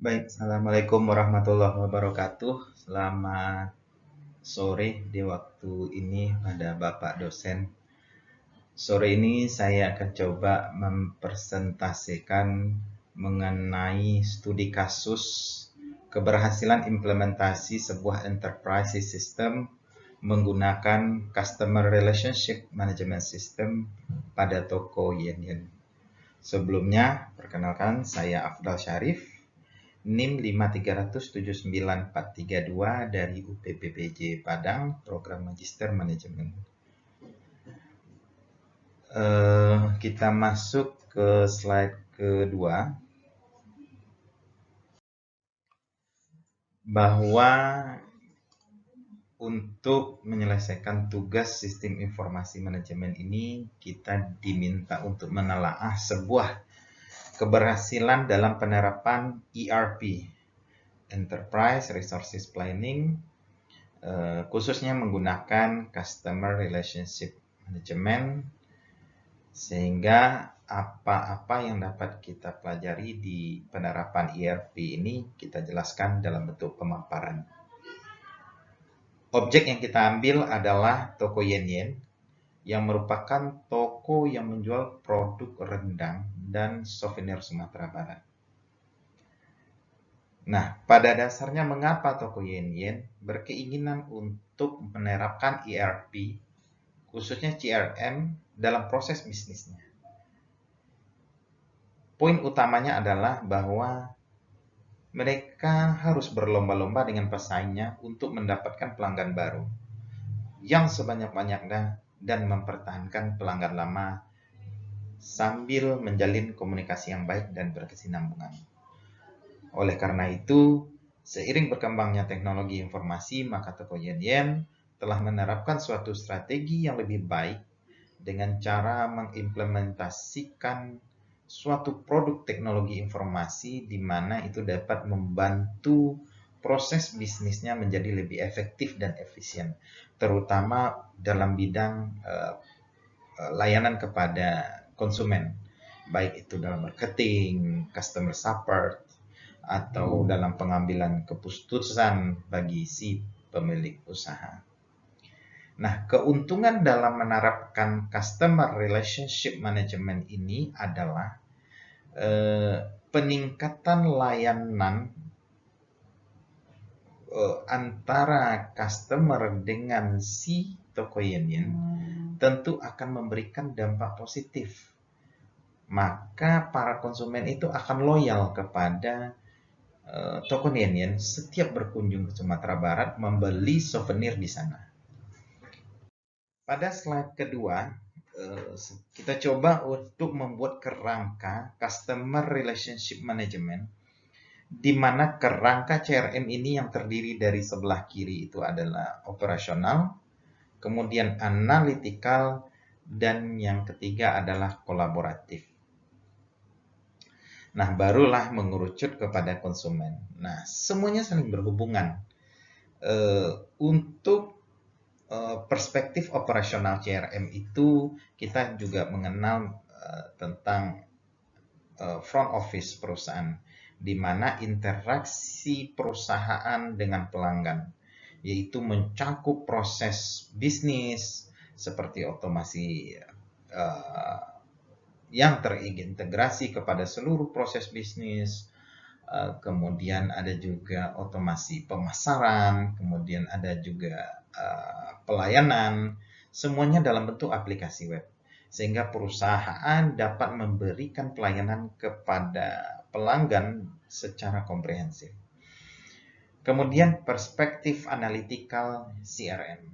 Baik, Assalamualaikum warahmatullahi wabarakatuh. Selamat sore di waktu ini pada Bapak dosen. Sore ini saya akan coba mempresentasikan mengenai studi kasus keberhasilan implementasi sebuah enterprise system menggunakan Customer Relationship Management System pada toko Yen. Sebelumnya, perkenalkan saya Afdal Syarif, NIM 530079432 dari UPPPJ Padang, Program Magister Manajemen. Kita masuk ke slide kedua, bahwa untuk menyelesaikan tugas sistem informasi manajemen ini, kita diminta untuk menelaah sebuah keberhasilan dalam penerapan ERP, Enterprise Resources Planning, khususnya menggunakan Customer Relationship Management, sehingga apa-apa yang dapat kita pelajari di penerapan ERP ini kita jelaskan dalam bentuk pemaparan. Objek yang kita ambil adalah toko Yen yang merupakan toko yang menjual produk rendang dan souvenir Sumatera Barat. Nah, pada dasarnya mengapa toko Yen berkeinginan untuk menerapkan ERP, khususnya CRM, dalam proses bisnisnya? Poin utamanya adalah bahwa mereka harus berlomba-lomba dengan pesaingnya untuk mendapatkan pelanggan baru yang sebanyak-banyaknya dan mempertahankan pelanggan lama sambil menjalin komunikasi yang baik dan berkesinambungan. Oleh karena itu, seiring berkembangnya teknologi informasi, maka toko Yen telah menerapkan suatu strategi yang lebih baik dengan cara mengimplementasikan suatu produk teknologi informasi di mana itu dapat membantu proses bisnisnya menjadi lebih efektif dan efisien, terutama dalam bidang layanan kepada konsumen, baik itu dalam marketing, customer support, atau dalam pengambilan keputusan bagi si pemilik usaha. Nah, keuntungan dalam menerapkan Customer Relationship Management ini adalah peningkatan layanan antara customer dengan si toko Yen tentu akan memberikan dampak positif. Maka para konsumen itu akan loyal kepada toko Yen setiap berkunjung ke Sumatera Barat membeli souvenir di sana. Pada slide kedua, kita coba untuk membuat kerangka Customer Relationship Management, di mana kerangka CRM ini yang terdiri dari sebelah kiri itu adalah operasional, kemudian analytical, dan yang ketiga adalah kolaboratif. Nah, barulah mengerucut kepada konsumen. Nah, semuanya saling berhubungan. Untuk perspektif operasional CRM itu, kita juga mengenal tentang front office perusahaan, di mana interaksi perusahaan dengan pelanggan, yaitu mencakup proses bisnis seperti otomasi yang terintegrasi kepada seluruh proses bisnis, kemudian ada juga otomasi pemasaran, kemudian ada juga pelayanan, semuanya dalam bentuk aplikasi web, sehingga perusahaan dapat memberikan pelayanan kepada pelanggan secara komprehensif. Kemudian perspektif analytical CRM.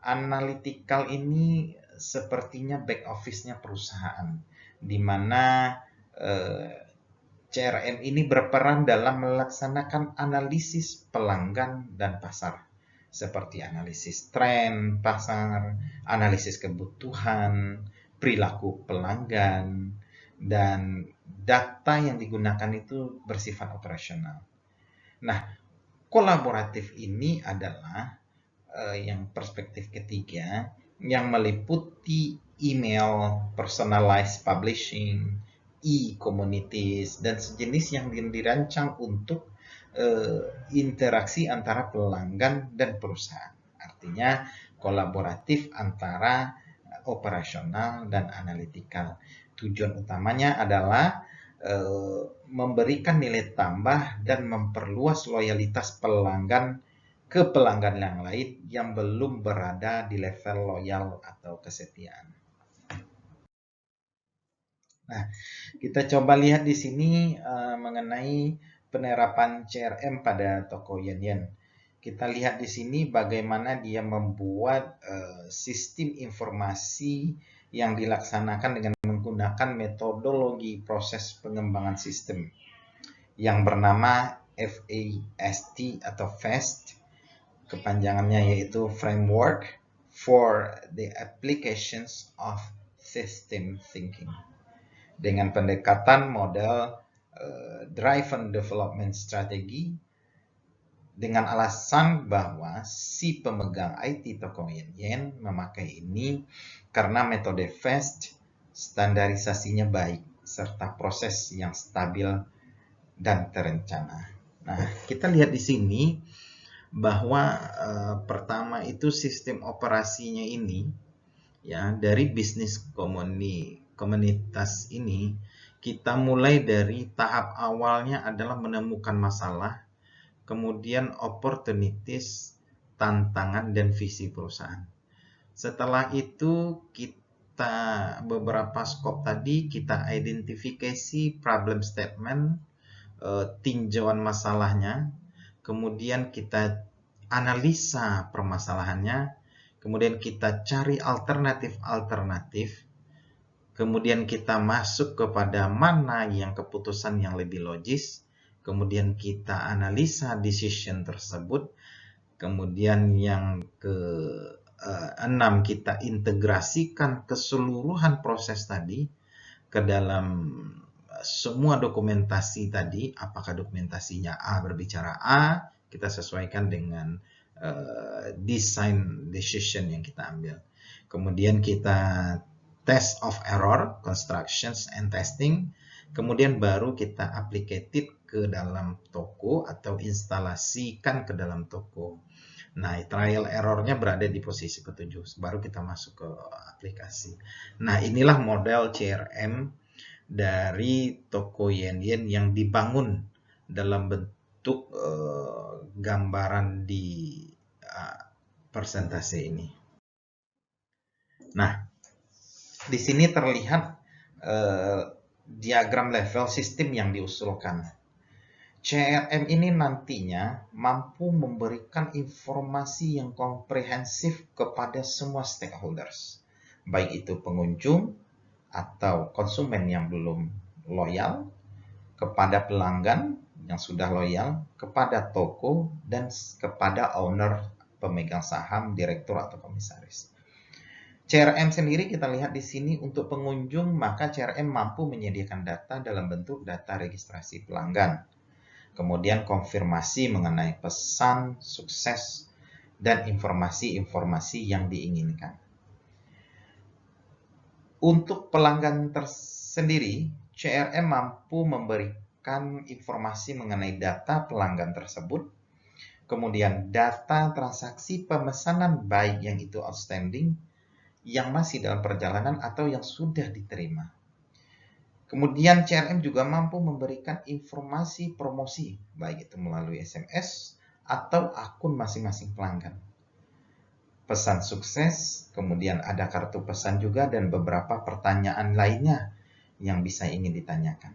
Analytical ini sepertinya back office-nya perusahaan, di mana CRM ini berperan dalam melaksanakan analisis pelanggan dan pasar, seperti analisis tren pasar, analisis kebutuhan, perilaku pelanggan, dan data yang digunakan itu bersifat operasional. Nah, kolaboratif ini adalah yang perspektif ketiga, yang meliputi email, personalized publishing, e-communities dan sejenis yang dirancang untuk interaksi antara pelanggan dan perusahaan. Artinya kolaboratif antara operasional dan analitikal. Tujuan utamanya adalah memberikan nilai tambah dan memperluas loyalitas pelanggan ke pelanggan yang lain yang belum berada di level loyal atau kesetiaan. Nah, kita coba lihat di sini mengenai penerapan CRM pada toko Yan. Kita lihat di sini bagaimana dia membuat sistem informasi yang dilaksanakan dengan menggunakan metodologi proses pengembangan sistem yang bernama FAST atau FAST, kepanjangannya yaitu Framework for the Applications of System Thinking, dengan pendekatan model Driven Development Strategy, dengan alasan bahwa si pemegang IT toko Yan memakai ini karena metode FAST standarisasinya baik serta proses yang stabil dan terencana. Nah, kita lihat di sini bahwa pertama itu sistem operasinya ini ya, dari bisnis komunitas ini kita mulai dari tahap awalnya adalah menemukan masalah, kemudian opportunities, tantangan, dan visi perusahaan. Setelah itu kita beberapa skop tadi kita identifikasi problem statement, tinjauan masalahnya, kemudian kita analisa permasalahannya, kemudian kita cari alternatif, kemudian kita masuk kepada mana yang keputusan yang lebih logis, kemudian kita analisa decision tersebut, kemudian yang ke-6 kita integrasikan keseluruhan proses tadi ke dalam semua dokumentasi tadi. Apakah dokumentasinya A berbicara A, kita sesuaikan dengan design decision yang kita ambil. Kemudian kita test of error, constructions and testing, kemudian baru kita applicated ke dalam toko atau instalasikan ke dalam toko. Nah, trial errornya berada di posisi ke-7, baru kita masuk ke aplikasi. Nah, inilah model CRM dari toko Yan yang dibangun dalam bentuk gambaran di persentase ini. Nah, di sini terlihat diagram level sistem yang diusulkan. CRM ini nantinya mampu memberikan informasi yang komprehensif kepada semua stakeholders, baik itu pengunjung atau konsumen yang belum loyal, kepada pelanggan yang sudah loyal, kepada toko, dan kepada owner, pemegang saham, direktur atau komisaris. CRM sendiri kita lihat di sini untuk pengunjung, maka CRM mampu menyediakan data dalam bentuk data registrasi pelanggan, kemudian konfirmasi mengenai pesan, sukses, dan informasi-informasi yang diinginkan. Untuk pelanggan tersendiri, CRM mampu memberikan informasi mengenai data pelanggan tersebut, kemudian data transaksi pemesanan baik yang itu outstanding, yang masih dalam perjalanan atau yang sudah diterima. Kemudian CRM juga mampu memberikan informasi promosi, baik itu melalui SMS atau akun masing-masing pelanggan. Pesan sukses, kemudian ada kartu pesan juga dan beberapa pertanyaan lainnya yang bisa ingin ditanyakan.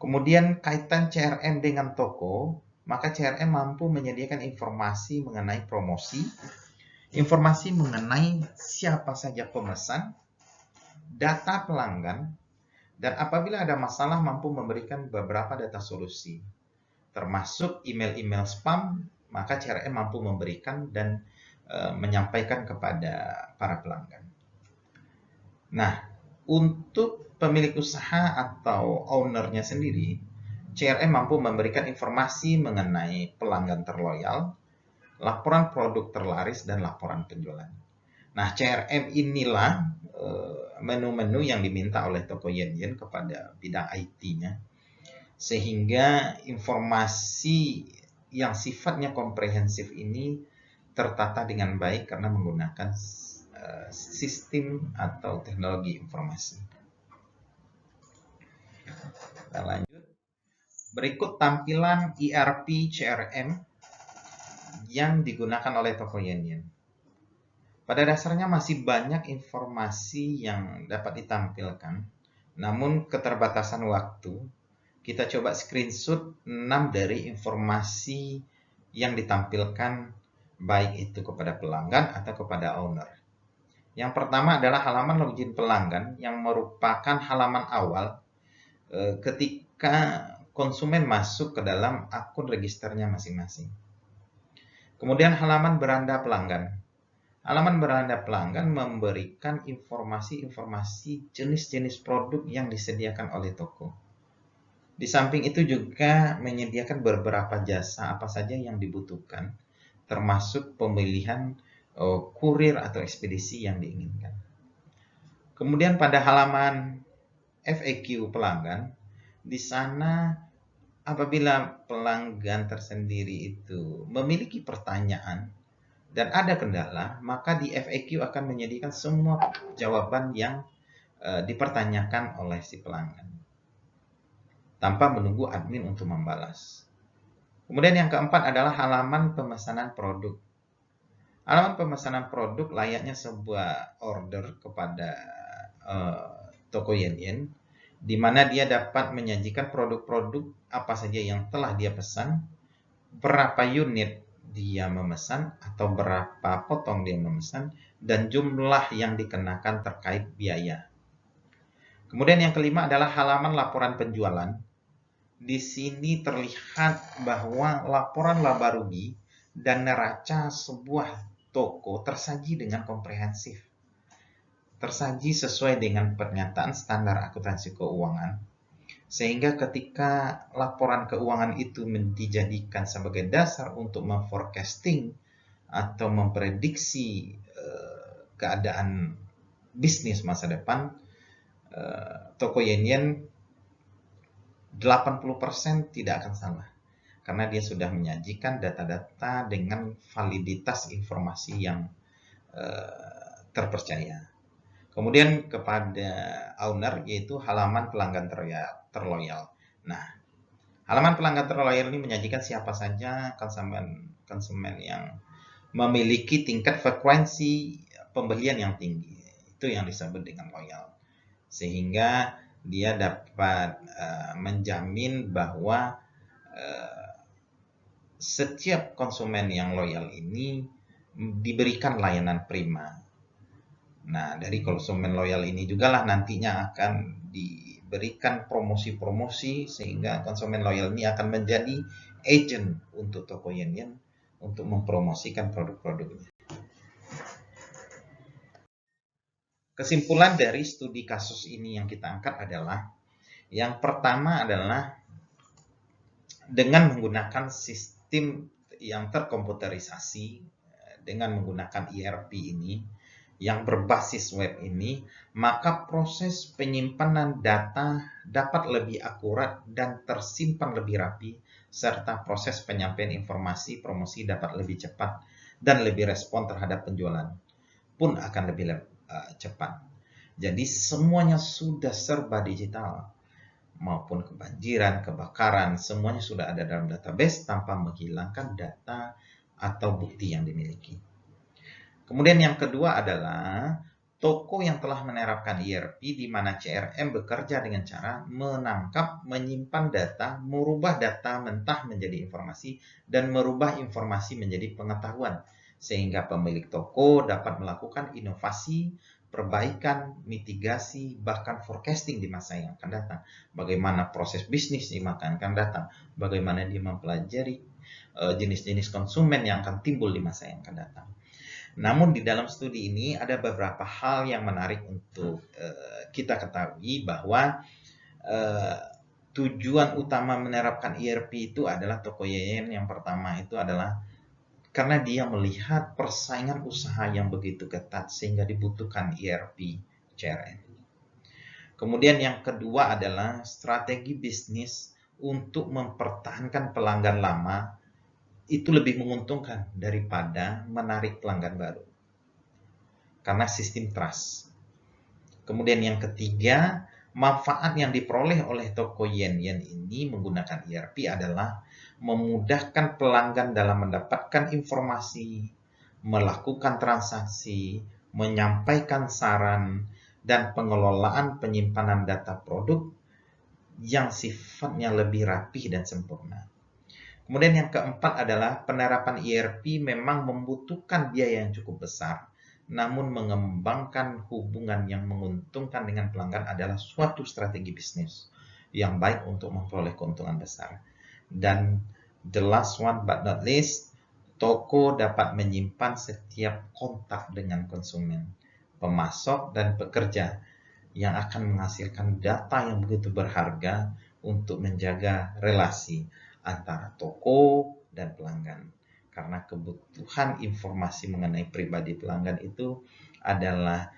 Kemudian kaitan CRM dengan toko, maka CRM mampu menyediakan informasi mengenai promosi, informasi mengenai siapa saja pemesan, data pelanggan, dan apabila ada masalah mampu memberikan beberapa data solusi, termasuk email-email spam, maka CRM mampu memberikan dan menyampaikan kepada para pelanggan. Nah, untuk pemilik usaha atau ownernya sendiri, CRM mampu memberikan informasi mengenai pelanggan terloyal, laporan produk terlaris, dan laporan penjualan. Nah, CRM inilah menu-menu yang diminta oleh toko Yanyan kepada bidang IT-nya, sehingga informasi yang sifatnya komprehensif ini tertata dengan baik karena menggunakan sistem atau teknologi informasi. Kita lanjut. Berikut tampilan ERP CRM yang digunakan oleh toko Yanyan. Pada dasarnya masih banyak informasi yang dapat ditampilkan, namun keterbatasan waktu, kita coba screenshot 6 dari informasi yang ditampilkan baik itu kepada pelanggan atau kepada owner. Yang pertama adalah halaman login pelanggan yang merupakan halaman awal ketika konsumen masuk ke dalam akun registernya masing-masing. Kemudian halaman beranda pelanggan. Halaman beranda pelanggan memberikan informasi-informasi jenis-jenis produk yang disediakan oleh toko. Di samping itu juga menyediakan beberapa jasa apa saja yang dibutuhkan, termasuk pemilihan kurir atau ekspedisi yang diinginkan. Kemudian pada halaman FAQ pelanggan, di sana apabila pelanggan tersendiri itu memiliki pertanyaan dan ada kendala, maka di FAQ akan menyediakan semua jawaban yang dipertanyakan oleh si pelanggan tanpa menunggu admin untuk membalas. Kemudian yang keempat adalah halaman pemesanan produk. Halaman pemesanan produk layaknya sebuah order kepada toko Yanyan, di mana dia dapat menyajikan produk-produk apa saja yang telah dia pesan, berapa unit dia memesan atau berapa potong dia memesan, dan jumlah yang dikenakan terkait biaya. Kemudian yang kelima adalah halaman laporan penjualan. Di sini terlihat bahwa laporan laba rugi dan neraca sebuah toko tersaji dengan komprehensif. Tersaji sesuai dengan pernyataan standar akuntansi keuangan. Sehingga ketika laporan keuangan itu dijadikan sebagai dasar untuk memforecasting atau memprediksi keadaan bisnis masa depan, toko Yanyan 80% tidak akan salah. Karena dia sudah menyajikan data-data dengan validitas informasi yang terpercaya. Kemudian kepada owner, yaitu halaman pelanggan terloyal. Nah, halaman pelanggan terloyal ini menyajikan siapa saja konsumen yang memiliki tingkat frekuensi pembelian yang tinggi. Itu yang disebut dengan loyal. Sehingga dia dapat menjamin bahwa setiap konsumen yang loyal ini diberikan layanan prima. Nah, dari konsumen loyal ini juga lah nantinya akan diberikan promosi-promosi sehingga konsumen loyal ini akan menjadi agent untuk toko Yanyan untuk mempromosikan produk-produknya. Kesimpulan dari studi kasus ini yang kita angkat adalah, yang pertama adalah dengan menggunakan sistem yang terkomputerisasi, dengan menggunakan ERP ini, yang berbasis web ini, maka proses penyimpanan data dapat lebih akurat dan tersimpan lebih rapi, serta proses penyampaian informasi promosi dapat lebih cepat dan lebih respon terhadap penjualan pun akan lebih cepat. Jadi semuanya sudah serba digital, maupun kebanjiran, kebakaran, semuanya sudah ada dalam database tanpa menghilangkan data atau bukti yang dimiliki. Kemudian yang kedua adalah toko yang telah menerapkan ERP di mana CRM bekerja dengan cara menangkap, menyimpan data, merubah data mentah menjadi informasi, dan merubah informasi menjadi pengetahuan. Sehingga pemilik toko dapat melakukan inovasi, perbaikan, mitigasi, bahkan forecasting di masa yang akan datang. Bagaimana proses bisnis di masa yang akan datang. Bagaimana dia mempelajari jenis-jenis konsumen yang akan timbul di masa yang akan datang. Namun di dalam studi ini ada beberapa hal yang menarik untuk kita ketahui, bahwa tujuan utama menerapkan ERP itu adalah toko Yanyan yang pertama itu adalah karena dia melihat persaingan usaha yang begitu ketat sehingga dibutuhkan ERP CRM. Kemudian yang kedua adalah strategi bisnis untuk mempertahankan pelanggan lama itu lebih menguntungkan daripada menarik pelanggan baru. Karena sistem trust. Kemudian yang ketiga, manfaat yang diperoleh oleh toko yen-yen ini menggunakan ERP adalah memudahkan pelanggan dalam mendapatkan informasi, melakukan transaksi, menyampaikan saran, dan pengelolaan penyimpanan data produk yang sifatnya lebih rapih dan sempurna. Kemudian yang keempat adalah penerapan ERP memang membutuhkan biaya yang cukup besar, namun mengembangkan hubungan yang menguntungkan dengan pelanggan adalah suatu strategi bisnis yang baik untuk memperoleh keuntungan besar. Dan the last one but not least, toko dapat menyimpan setiap kontak dengan konsumen, pemasok, dan pekerja yang akan menghasilkan data yang begitu berharga untuk menjaga relasi antara toko dan pelanggan. Karena kebutuhan informasi mengenai pribadi pelanggan itu adalah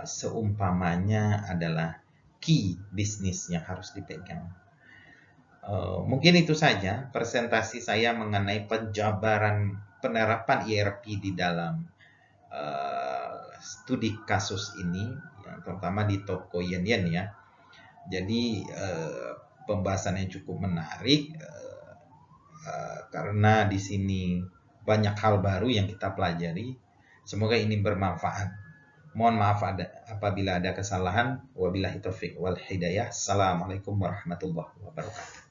seumpamanya adalah key bisnis yang harus dipegang. Mungkin itu saja presentasi saya mengenai penjabaran penerapan ERP di dalam studi kasus ini, yang terutama di toko yen-yen ya. Jadi pembahasannya cukup menarik karena di sini banyak hal baru yang kita pelajari. Semoga ini bermanfaat. Mohon maaf apabila ada kesalahan. Wabillahi taufiq wal hidayah. Assalamualaikum warahmatullahi wabarakatuh.